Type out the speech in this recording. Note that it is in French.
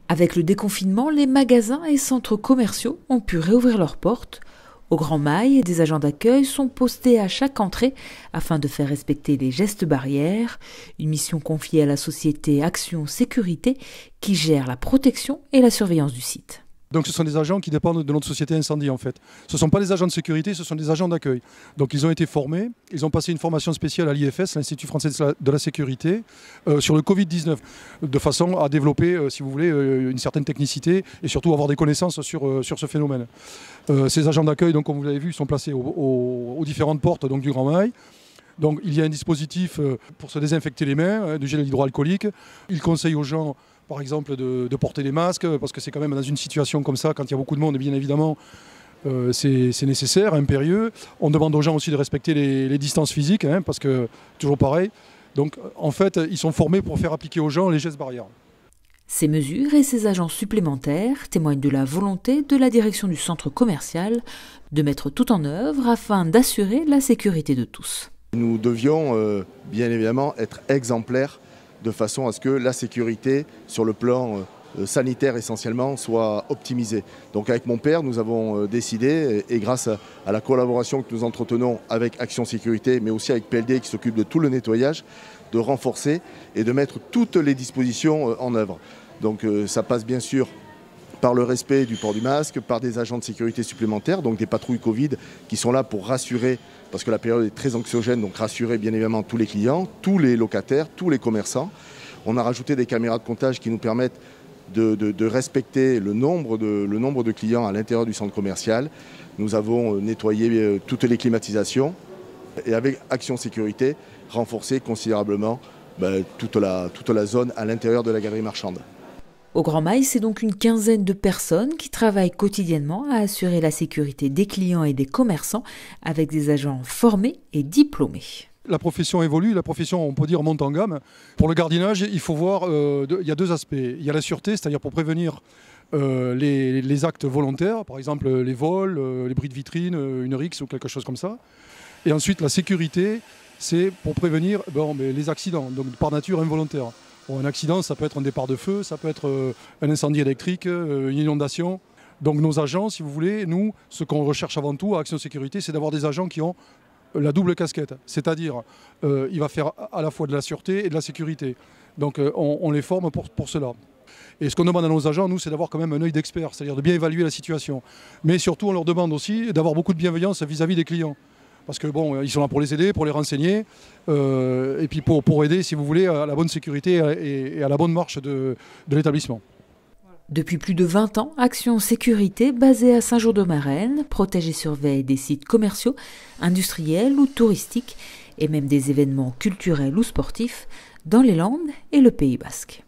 Avec le déconfinement, les magasins et centres commerciaux ont pu réouvrir leurs portes. Au Grand Mail, des agents d'accueil sont postés à chaque entrée afin de faire respecter les gestes barrières, une mission confiée à la société Action Sécurité qui gère la protection et la surveillance du site. Donc ce sont des agents qui dépendent de notre société incendie en fait. Ce ne sont pas des agents de sécurité, ce sont des agents d'accueil. Donc ils ont été formés, ils ont passé une formation spéciale à l'IFS, l'Institut français de la sécurité, sur le Covid-19, de façon à développer, si vous voulez, une certaine technicité et surtout avoir des connaissances sur ce phénomène. Ces agents d'accueil, donc, comme vous l'avez vu, sont placés aux différentes portes donc, du Grand Mail. Donc il y a un dispositif pour se désinfecter les mains, du gel hydroalcoolique. Il conseille aux gens, par exemple, de porter des masques, parce que c'est quand même dans une situation comme ça, quand il y a beaucoup de monde, bien évidemment, c'est nécessaire, impérieux. On demande aux gens aussi de respecter les distances physiques, parce que toujours pareil. Donc en fait, ils sont formés pour faire appliquer aux gens les gestes barrières. Ces mesures et ces agents supplémentaires témoignent de la volonté de la direction du centre commercial de mettre tout en œuvre afin d'assurer la sécurité de tous. Nous devions bien évidemment être exemplaires de façon à ce que la sécurité sur le plan sanitaire essentiellement soit optimisée. Donc avec mon père, nous avons décidé, et grâce à la collaboration que nous entretenons avec Action Sécurité, mais aussi avec PLD qui s'occupe de tout le nettoyage, de renforcer et de mettre toutes les dispositions en œuvre. Donc ça passe bien sûr par le respect du port du masque, par des agents de sécurité supplémentaires, donc des patrouilles Covid qui sont là pour rassurer, parce que la période est très anxiogène, donc rassurer bien évidemment tous les clients, tous les locataires, tous les commerçants. On a rajouté des caméras de comptage qui nous permettent de respecter le nombre de clients à l'intérieur du centre commercial. Nous avons nettoyé toutes les climatisations et avec Action Sécurité, renforcé considérablement toute la zone à l'intérieur de la galerie marchande. Au Grand Mail, c'est donc une quinzaine de personnes qui travaillent quotidiennement à assurer la sécurité des clients et des commerçants avec des agents formés et diplômés. La profession évolue, la profession, on peut dire, monte en gamme. Pour le gardiennage, il faut voir, il y a deux aspects. Il y a la sûreté, c'est-à-dire pour prévenir les actes volontaires, par exemple les vols, les bris de vitrine, une rixe ou quelque chose comme ça. Et ensuite, la sécurité, c'est pour prévenir les accidents, donc par nature involontaires. Bon, un accident, ça peut être un départ de feu, ça peut être un incendie électrique, une inondation. Donc nos agents, si vous voulez, nous, ce qu'on recherche avant tout à Action Sécurité, c'est d'avoir des agents qui ont la double casquette. C'est-à-dire, il va faire à la fois de la sûreté et de la sécurité. Donc on les forme pour cela. Et ce qu'on demande à nos agents, nous, c'est d'avoir quand même un œil d'expert, c'est-à-dire de bien évaluer la situation. Mais surtout, on leur demande aussi d'avoir beaucoup de bienveillance vis-à-vis des clients. Parce que bon, ils sont là pour les aider, pour les renseigner, et puis pour aider, si vous voulez, à la bonne sécurité et à la bonne marche de l'établissement. Depuis plus de 20 ans, Action Sécurité, basée à Saint-Jean-de-Maurienne, protège et surveille des sites commerciaux, industriels ou touristiques, et même des événements culturels ou sportifs dans les Landes et le Pays Basque.